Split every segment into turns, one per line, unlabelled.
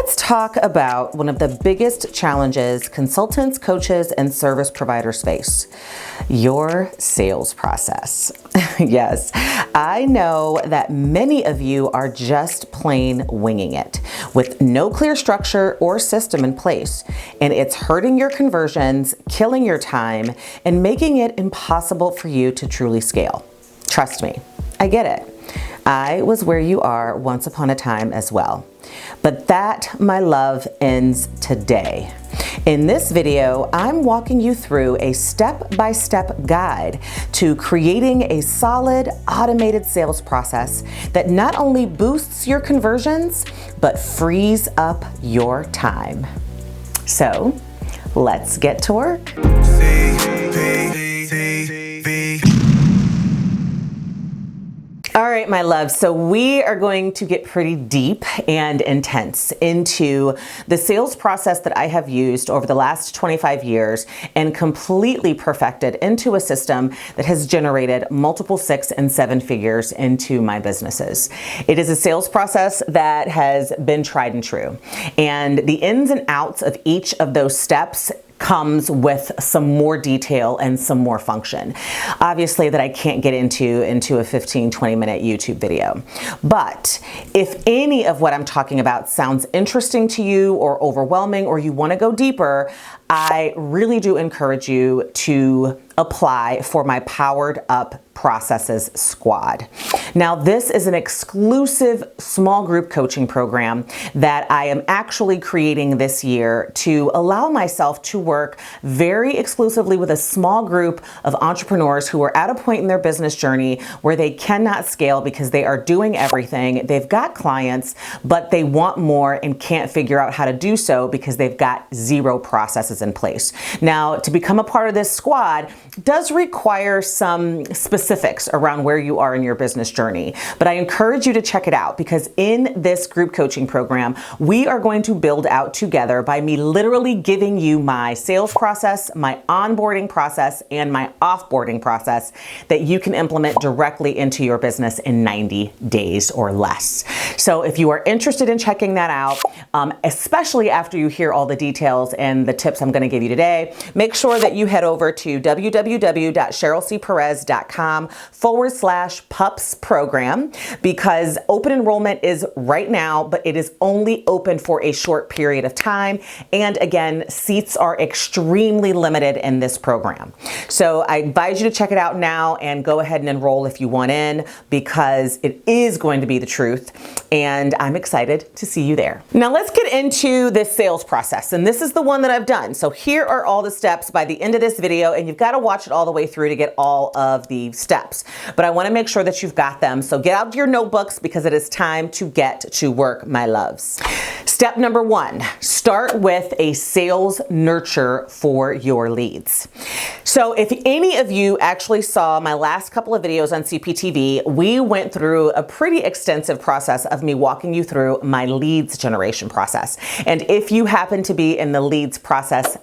Let's talk about one of the biggest challenges consultants, coaches, and service providers face: your sales process. Yes, I know that many of you are just plain winging it with no clear structure or system in place, and it's hurting your conversions, killing your time, and making it impossible for you to truly scale. Trust me, I get it. I was where you are once upon a time as well. But that, my love, ends today. In this video, I'm walking you through a step-by-step guide to creating a solid, automated sales process that not only boosts your conversions, but frees up your time. So, let's get to work. All right, my love, so we are going to get pretty deep and intense into the sales process that I have used over the last 25 years and completely perfected into a system that has generated multiple 6 and 7 figures into my businesses. It is a sales process that has been tried and true, and the ins and outs of each of those steps comes with some more detail and some more function. Obviously that I can't get into a 15-20 minute YouTube video. But if any of what I'm talking about sounds interesting to you or overwhelming, or you want to go deeper, I really do encourage you to apply for my Powered Up Processes Squad. Now, this is an exclusive small group coaching program that I am actually creating this year to allow myself to work very exclusively with a small group of entrepreneurs who are at a point in their business journey where they cannot scale because they are doing everything. They've got clients, but they want more and can't figure out how to do so because they've got zero processes in place. Now, to become a part of this squad does require some specifics around where you are in your business journey, but I encourage you to check it out, because in this group coaching program, we are going to build out together by me literally giving you my sales process, my onboarding process, and my offboarding process that you can implement directly into your business in 90 days or less. So if you are interested in checking that out, especially after you hear all the details and the tips I'm going to give you today, make sure that you head over to www.cherylcperez.com/pups program, because open enrollment is right now, but it is only open for a short period of time. And again, seats are extremely limited in this program. So I advise you to check it out now and go ahead and enroll if you want in, because it is going to be the truth. And I'm excited to see you there. Now let's get into this sales process. And this is the one that I've done. So here are all the steps by the end of this video, and you've got to watch it all the way through to get all of the steps. But I want to make sure that you've got them. So get out your notebooks, because it is time to get to work, my loves. Step number 1, start with a sales nurture for your leads. So if any of you actually saw my last couple of videos on CPTV, we went through a pretty extensive process of me walking you through my leads generation process. And if you happen to be in the leads process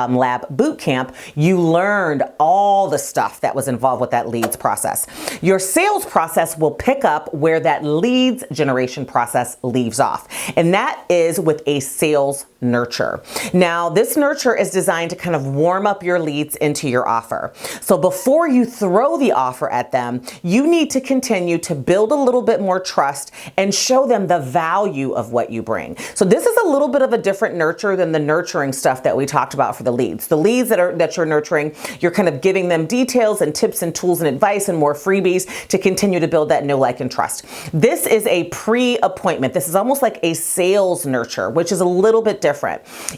lab boot camp, you learned all the stuff that was involved with that leads process. Your sales process will pick up where that leads generation process leaves off, and that is with a sales nurture. Now, this nurture is designed to kind of warm up your leads into your offer. So before you throw the offer at them, you need to continue to build a little bit more trust and show them the value of what you bring. So this is a little bit of a different nurture than the nurturing stuff that we talked about for the leads. The leads that you're nurturing, you're kind of giving them details and tips and tools and advice and more freebies to continue to build that know, like, and trust. This is a pre-appointment. This is almost like a sales nurture, which is a little bit different.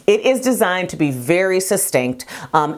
It is designed to be very succinct.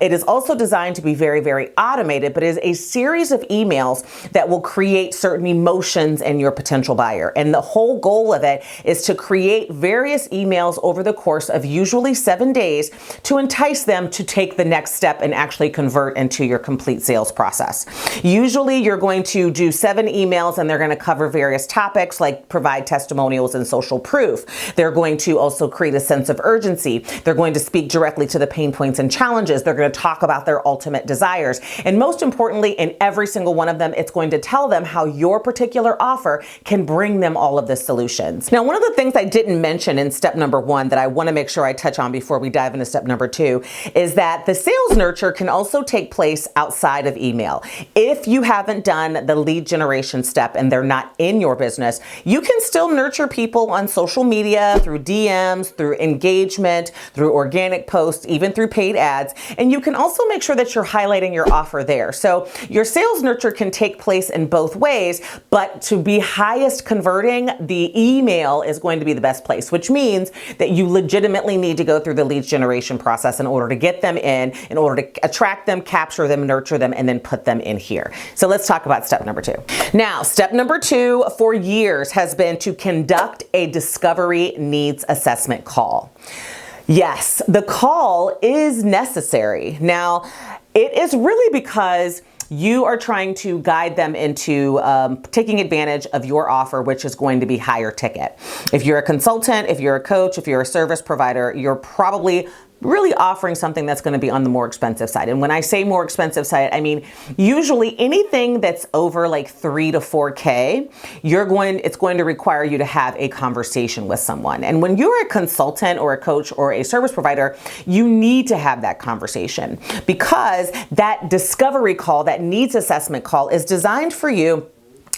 It is also designed to be very, very automated, but it is a series of entice that will create certain emotions in your potential buyer. And the whole goal of it is to create various emails over the course of usually 7 days to entice entice them to take the next step and actually convert into your complete sales process. Usually you're going to do 7 emails and they're going to cover various topics like provide testimonials and social proof. They're going to also create a sense of urgency. They're going to speak directly to the pain points and challenges. They're going to talk about their ultimate desires. And most importantly, in every single one of them, it's going to tell them how your particular offer can bring them all of the solutions. Now, one of the things I didn't mention in step number 1 that I want to make sure I touch on before we dive into step number 2 is that the sales nurture can also take place outside of email. If you haven't done the lead generation step and they're not in your business, you can still nurture people on social media, through DMs, through engagement, through organic posts, even through paid ads. And you can also make sure that you're highlighting your offer there. So your sales nurture can take place in both ways, but to be highest converting, the email is going to be the best place, which means that you legitimately need to go through the lead generation process in order to get them in order to attract them, capture them, nurture them, and then put them in here. So let's talk about step number 2. Now, step number 2 for years has been to conduct a discovery needs assessment call. Yes, the call is necessary. Now, it is really because you are trying to guide them into taking advantage of your offer, which is going to be higher ticket. If you're a consultant, if you're a coach, if you're a service provider, you're probably really offering something that's going to be on the more expensive side. And when I say more expensive side, I mean usually anything that's over like 3 to 4K, it's going to require you to have a conversation with someone. And when you're a consultant or a coach or a service provider, you need to have that conversation because that discovery call, that needs assessment call is designed for you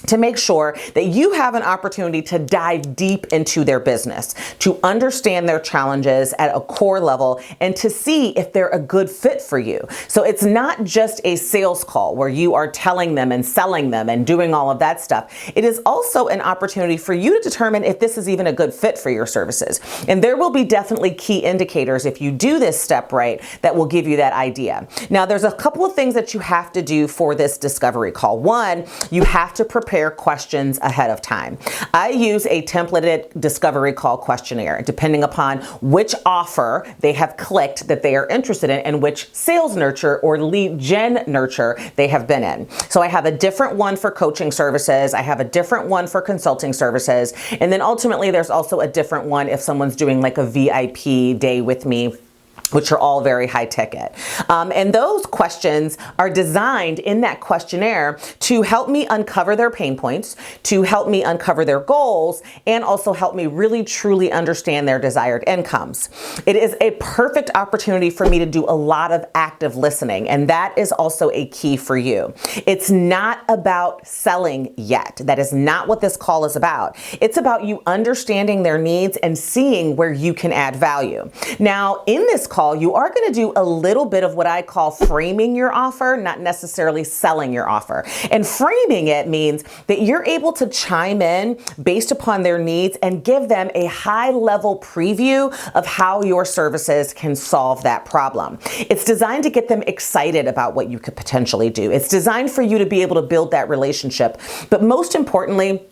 to make sure that you have an opportunity to dive deep into their business, to understand their challenges at a core level, and to see if they're a good fit for you. So it's not just a sales call where you are telling them and selling them and doing all of that stuff. It is also an opportunity for you to determine if this is even a good fit for your services. And there will be definitely key indicators if you do this step right that will give you that idea. Now, there's a couple of things that you have to do for this discovery call. One, you have to prepare questions ahead of time. I use a templated discovery call questionnaire, depending upon which offer they have clicked that they are interested in and which sales nurture or lead gen nurture they have been in. So I have a different one for coaching services. I have a different one for consulting services. And then ultimately there's also a different one if someone's doing like a VIP day with me, which are all very high ticket. And those questions are designed in that questionnaire to help me uncover their pain points, to help me uncover their goals, and also help me really truly understand their desired incomes. It is a perfect opportunity for me to do a lot of active listening, and that is also a key for you. It's not about selling yet. That is not what this call is about. It's about you understanding their needs and seeing where you can add value. Now, in this call, you are going to do a little bit of what I call framing your offer, not necessarily selling your offer. And framing it means that you're able to chime in based upon their needs and give them a high level preview of how your services can solve that problem. It's designed to get them excited about what you could potentially do. It's designed for you to be able to build that relationship. But most importantly,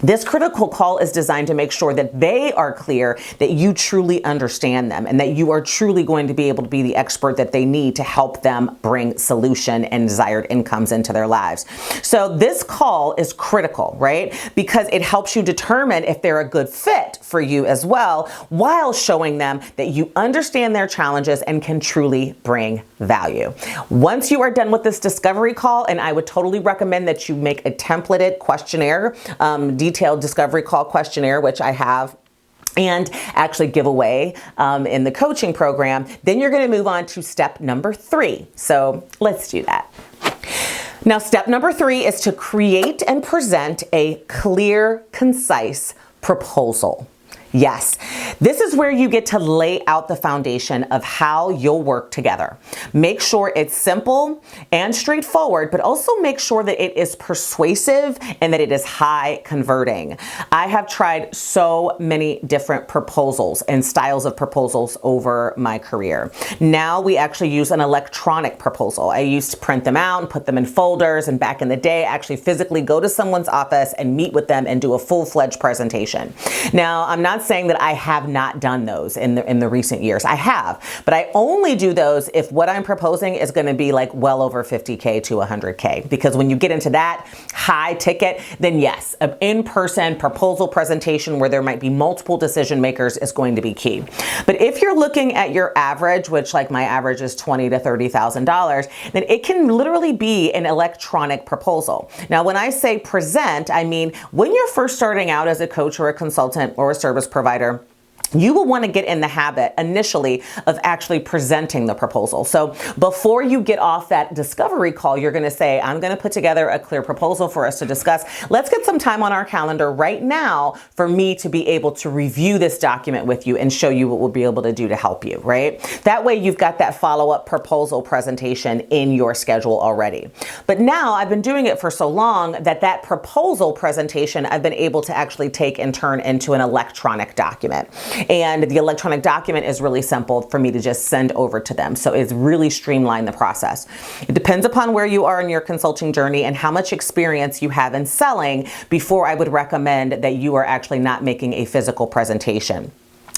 this critical call is designed to make sure that they are clear that you truly understand them and that you are truly going to be able to be the expert that they need to help them bring solution and desired incomes into their lives. So this call is critical, right? Because it helps you determine if they're a good fit for you as well, while showing them that you understand their challenges and can truly bring value. Once you are done with this discovery call, and I would totally recommend that you make a templated questionnaire, detailed discovery call questionnaire, which I have and actually give away in the coaching program, then you're going to move on to step number 3. So let's do that. Now, step number 3 is to create and present a clear, concise proposal. Yes, this is where you get to lay out the foundation of how you'll work together. Make sure it's simple and straightforward, but also make sure that it is persuasive and that it is high converting. I have tried so many different proposals and styles of proposals over my career. Now we actually use an electronic proposal. I used to print them out and put them in folders, and back in the day, actually physically go to someone's office and meet with them and do a full-fledged presentation. Now, I'm not not saying that I have not done those in the recent years. I have, but I only do those if what I'm proposing is going to be like well over 50K to 100K, because when you get into that high ticket, then yes, an in-person proposal presentation where there might be multiple decision makers is going to be key. But if you're looking at your average, which like my average is $20,000 to $30,000, then it can literally be an electronic proposal. Now, when I say present, I mean when you're first starting out as a coach or a consultant or a service provider, you will want to get in the habit initially of actually presenting the proposal. So before you get off that discovery call, you're going to say, I'm going to put together a clear proposal for us to discuss. Let's get some time on our calendar right now for me to be able to review this document with you and show you what we'll be able to do to help you, right? That way you've got that follow-up proposal presentation in your schedule already. But now I've been doing it for so long that proposal presentation I've been able to actually take and turn into an electronic document. And the electronic document is really simple for me to just send over to them. So it's really streamlined the process. It depends upon where you are in your consulting journey and how much experience you have in selling before I would recommend that you are actually not making a physical presentation.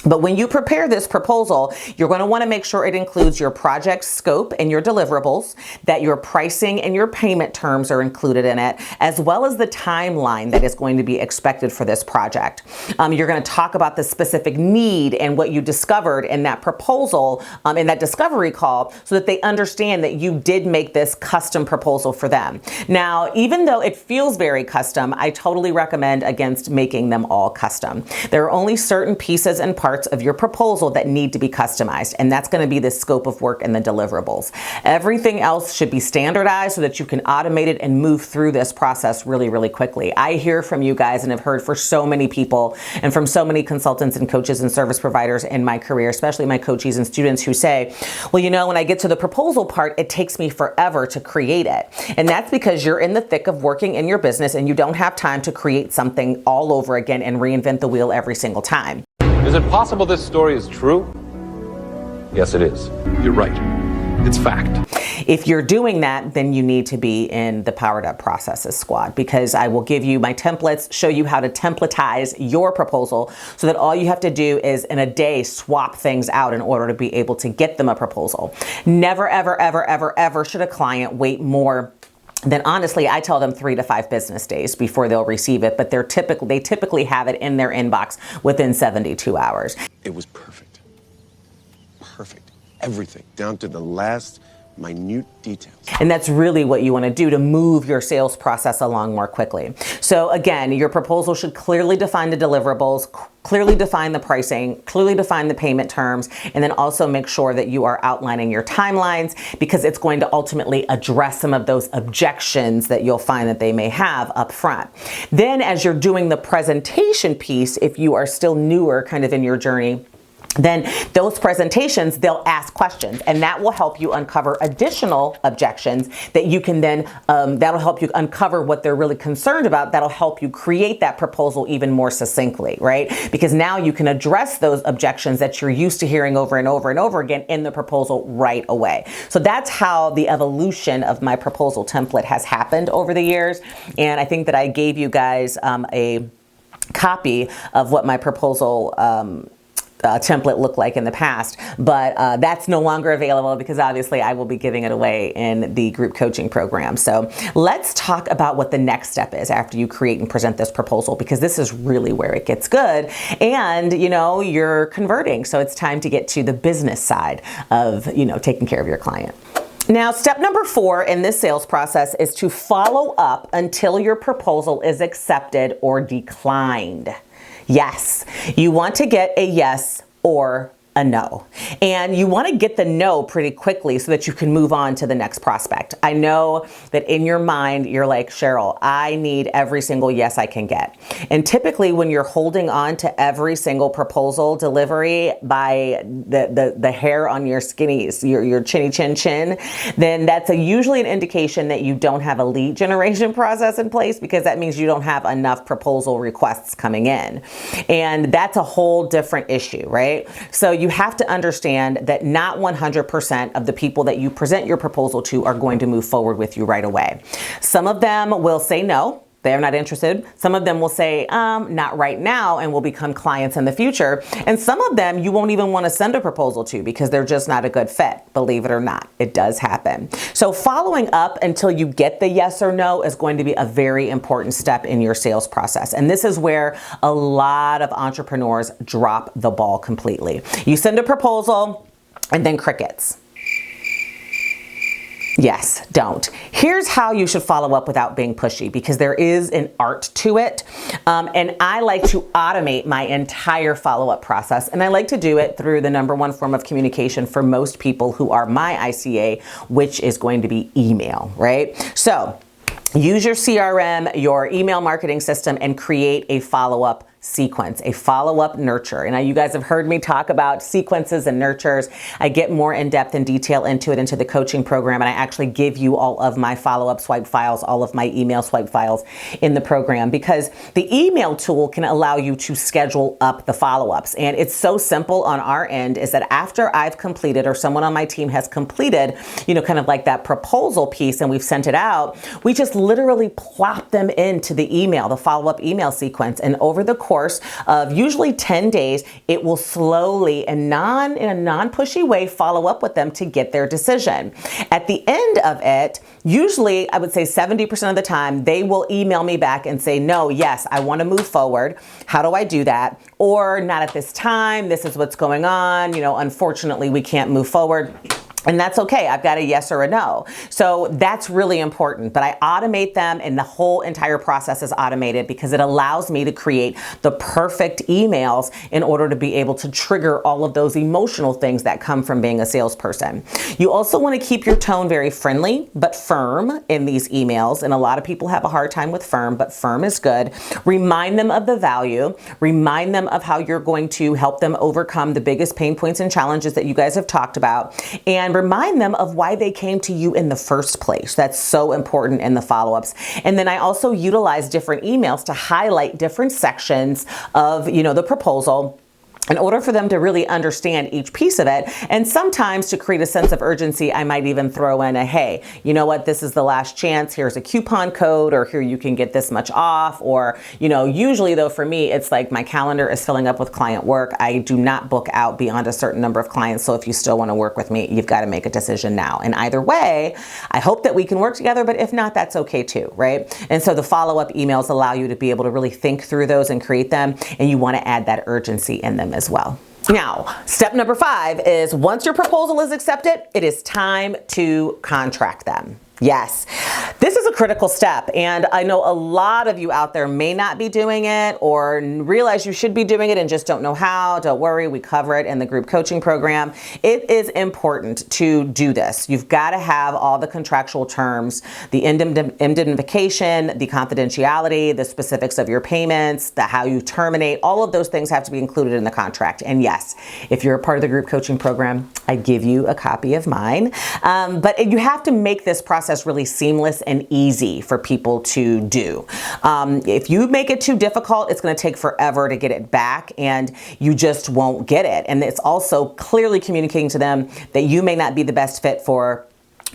But when you prepare this proposal, you're going to want to make sure it includes your project scope and your deliverables, that your pricing and your payment terms are included in it, as well as the timeline that is going to be expected for this project. You're going to talk about the specific need and what you discovered in that proposal, in that discovery call, so that they understand that you did make this custom proposal for them. Now, even though it feels very custom, I totally recommend against making them all custom. There are only certain pieces and parts of your proposal that need to be customized, and that's going to be the scope of work and the deliverables. Everything else should be standardized so that you can automate it and move through this process really, really quickly. I hear from you guys and have heard for so many people and from so many consultants and coaches and service providers in my career, especially my coachees and students, who say, well, you know, when I get to the proposal part, it takes me forever to create it. And that's because you're in the thick of working in your business and you don't have time to create something all over again and reinvent the wheel every single time.
Is it possible this story is true? Yes, it is.
You're right. It's fact.
If you're doing that, then you need to be in the Powered Up Processes squad, because I will give you my templates, show you how to templatize your proposal so that all you have to do is in a day swap things out in order to be able to get them a proposal. Never, ever, ever, ever, ever should a client wait more then honestly, I tell them 3 to 5 business days before they'll receive it, but they typically have it in their inbox within 72 hours.
It was perfect. Perfect. Everything, down to the last minute details.
And that's really what you want to do to move your sales process along more quickly. So again, your proposal should clearly define the deliverables, clearly define the pricing, clearly define the payment terms, and then also make sure that you are outlining your timelines, because it's going to ultimately address some of those objections that you'll find that they may have up front. Then as you're doing the presentation piece, if you are still newer kind of in your journey, then those presentations, they'll ask questions, and that will help you uncover additional objections that you can then, that'll help you uncover what they're really concerned about. That'll help you create that proposal even more succinctly, right? Because now you can address those objections that you're used to hearing over and over and over again in the proposal right away. So that's how the evolution of my proposal template has happened over the years. And I think that I gave you guys a copy of what my proposal template looked like in the past, but that's no longer available because obviously I will be giving it away in the group coaching program. So let's talk about what the next step is after you create and present this proposal, because this is really where it gets good and, you know, you're converting. So it's time to get to the business side of, you know, taking care of your client. Now, step number 4 in this sales process is to follow up until your proposal is accepted or declined. Yes, you want to get a yes or a no. And you want to get the no pretty quickly so that you can move on to the next prospect. I know that in your mind, you're like, Cheryl, I need every single yes I can get. And typically when you're holding on to every single proposal delivery by the hair on your skinnies, your chinny chin chin, then that's usually an indication that you don't have a lead generation process in place, because that means you don't have enough proposal requests coming in. And that's a whole different issue, right? So you have to understand that not 100% of the people that you present your proposal to are going to move forward with you right away. Some of them will say no. They're not interested. Some of them will say, not right now, and will become clients in the future. And some of them you won't even want to send a proposal to because they're just not a good fit. Believe it or not, it does happen. So following up until you get the yes or no is going to be a very important step in your sales process. And this is where a lot of entrepreneurs drop the ball completely. You send a proposal and then crickets. Yes, don't. Here's how you should follow up without being pushy, because there is an art to it. And I like to automate my entire follow-up process. And I like to do it through the #1 form of communication for most people who are my ICA, which is going to be email, right? So use your CRM, your email marketing system, and create a follow-up sequence, a follow-up nurture. And you guys have heard me talk about sequences and nurtures. I get more in depth and detail into it into the coaching program, and I actually give you all of my follow-up swipe files, all of my email swipe files in the program, because the email tool can allow you to schedule up the follow-ups. And it's so simple on our end, is that after I've completed, or someone on my team has completed, kind of like that proposal piece, and we've sent it out, we just literally plop them into the email, the follow-up email sequence. And over the course of usually 10 days, it will slowly and in a non-pushy way follow up with them to get their decision. At the end of it, usually I would say 70% of the time, they will email me back and say, no, yes, I want to move forward. How do I do that? Or not at this time. This is what's going on. Unfortunately, we can't move forward. And that's okay. I've got a yes or a no. So that's really important. But I automate them, and the whole entire process is automated because it allows me to create the perfect emails in order to be able to trigger all of those emotional things that come from being a salesperson. You also want to keep your tone very friendly but firm in these emails. And a lot of people have a hard time with firm, but firm is good. Remind them of the value. Remind them of how you're going to help them overcome the biggest pain points and challenges that you guys have talked about. And remind them of why they came to you in the first place. That's so important in the follow-ups. And then I also utilize different emails to highlight different sections of, the proposal, in order for them to really understand each piece of it. And sometimes to create a sense of urgency, I might even throw in a, hey, you know what, this is the last chance. Here's a coupon code, or here you can get this much off. Or, usually though, for me, it's like my calendar is filling up with client work. I do not book out beyond a certain number of clients. So if you still want to work with me, you've got to make a decision now. And either way, I hope that we can work together, but if not, that's okay too, right? And so the follow-up emails allow you to be able to really think through those and create them. And you want to add that urgency in them as well. Now, step number 5 is once your proposal is accepted, it is time to contract them. Yes, this is a critical step, and I know a lot of you out there may not be doing it or realize you should be doing it and just don't know how. Don't worry, we cover it in the group coaching program. It is important to do this. You've got to have all the contractual terms, the indemnification, the confidentiality, the specifics of your payments, the how you terminate, all of those things have to be included in the contract. And yes, if you're a part of the group coaching program, I give you a copy of mine. But you have to make this process really seamless and easy for people to do. If you make it too difficult, it's going to take forever to get it back, and you just won't get it. And it's also clearly communicating to them that you may not be the best fit for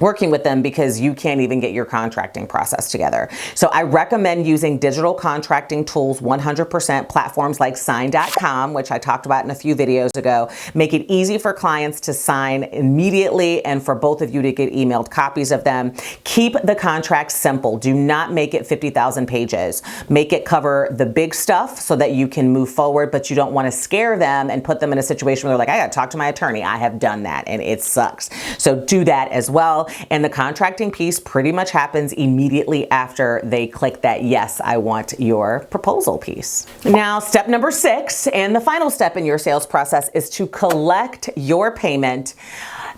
working with them because you can't even get your contracting process together. So I recommend using digital contracting tools 100%. Platforms like sign.com, which I talked about in a few videos ago, make it easy for clients to sign immediately and for both of you to get emailed copies of them. Keep the contract simple. Do not make it 50,000 pages. Make it cover the big stuff so that you can move forward, but you don't want to scare them and put them in a situation where they're like, I got to talk to my attorney. I have done that and it sucks. So do that as well. And the contracting piece pretty much happens immediately after they click that, yes, I want your proposal piece. Now, step number 6, and the final step in your sales process, is to collect your payment,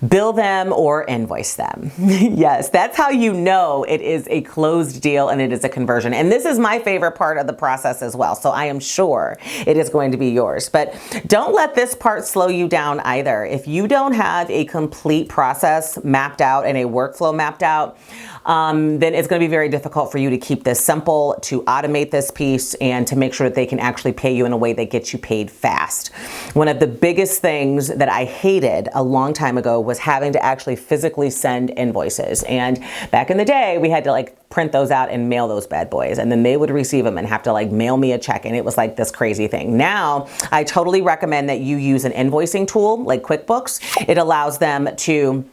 bill them, or invoice them. Yes, that's how you know it is a closed deal and it is a conversion. And this is my favorite part of the process as well. So I am sure it is going to be yours. But don't let this part slow you down either. If you don't have a complete process mapped out and a workflow mapped out, then it's going to be very difficult for you to keep this simple, to automate this piece, and to make sure that they can actually pay you in a way that gets you paid fast. One of the biggest things that I hated a long time ago was having to actually physically send invoices. And back in the day, we had to like print those out and mail those bad boys. And then they would receive them and have to like mail me a check. And it was like this crazy thing. Now, I totally recommend that you use an invoicing tool like QuickBooks. It allows them to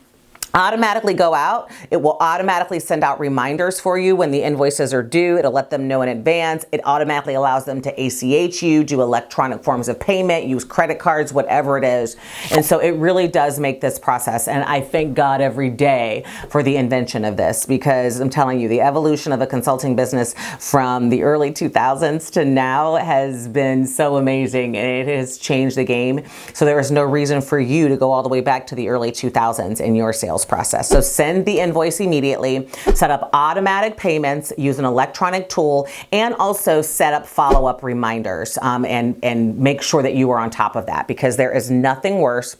automatically go out. It will automatically send out reminders for you when the invoices are due. It'll let them know in advance. It automatically allows them to ACH you, do electronic forms of payment, use credit cards, whatever it is. And so it really does make this process. And I thank God every day for the invention of this, because I'm telling you, the evolution of a consulting business from the early 2000s to now has been so amazing, and it has changed the game. So there is no reason for you to go all the way back to the early 2000s in your sales process. So send the invoice immediately, set up automatic payments, use an electronic tool, and also set up follow-up reminders and make sure that you are on top of that, because there is nothing worse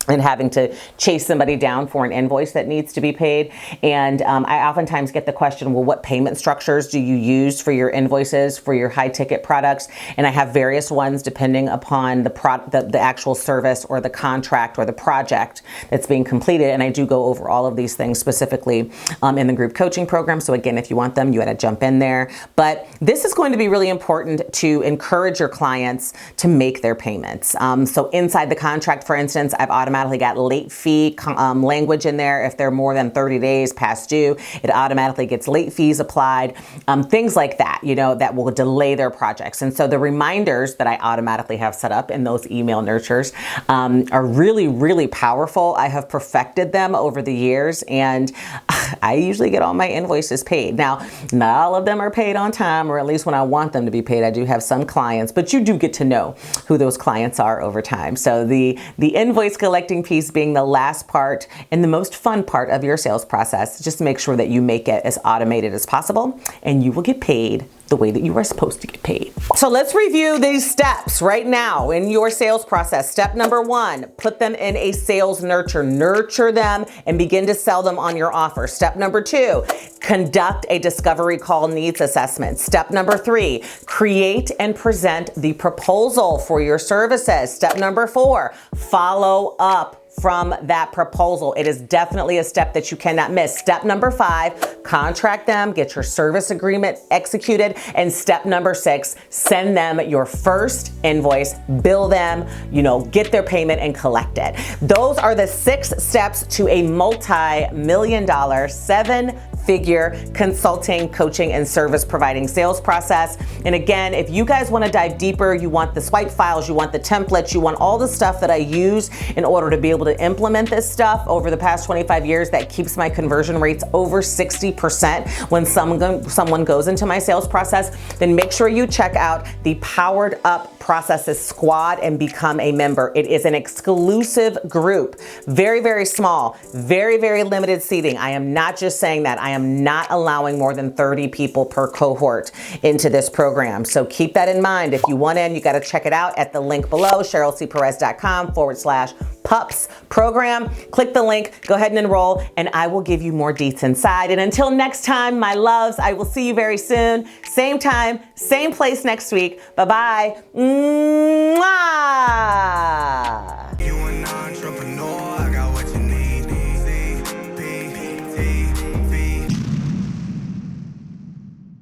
and having to chase somebody down for an invoice that needs to be paid. And I oftentimes get the question, well, what payment structures do you use for your invoices, for your high ticket products? And I have various ones depending upon the actual service or the contract or the project that's being completed. And I do go over all of these things specifically in the group coaching program. So again, if you want them, you got to jump in there. But this is going to be really important to encourage your clients to make their payments. So inside the contract, for instance, I've automatically got late fee language in there. If they're more than 30 days past due, it automatically gets late fees applied, things like that, you know, that will delay their projects. And so the reminders that I automatically have set up in those email nurtures are really, really powerful. I have perfected them over the years, and I usually get all my invoices paid. Now, not all of them are paid on time, or at least when I want them to be paid. I do have some clients, but you do get to know who those clients are over time. So the invoice collecting piece being the last part and the most fun part of your sales process. Just make sure that you make it as automated as possible, and you will get paid the way that you are supposed to get paid. So let's review these steps right now in your sales process. Step number 1, put them in a sales nurture. Nurture them and begin to sell them on your offer. Step number 2, conduct a discovery call needs assessment. Step number 3, create and present the proposal for your services. Step number 4, follow up from that proposal. It is definitely a step that you cannot miss. Step number 5, contract them, get your service agreement executed. And step number 6, send them your first invoice, bill them, get their payment and collect it. Those are the 6 steps to a multi-million-dollar, 7-figure consulting, coaching, and service providing sales process. And again, if you guys want to dive deeper, you want the swipe files, you want the templates, you want all the stuff that I use in order to be able to implement this stuff over the past 25 years that keeps my conversion rates over 60% when someone goes into my sales process, then make sure you check out the Powered Up Processes Squad and become a member. It is an exclusive group, very, very small, very, very limited seating. I am not just saying that. I am not allowing more than 30 people per cohort into this program. So keep that in mind. If you want in, you got to check it out at the link below, CherylCPerez.com/pups program. Click the link, go ahead and enroll, and I will give you more deets inside. And until next time, my loves, I will see you very soon. Same time, same place next week. Bye-bye. Mwah!
You an entrepreneur, I got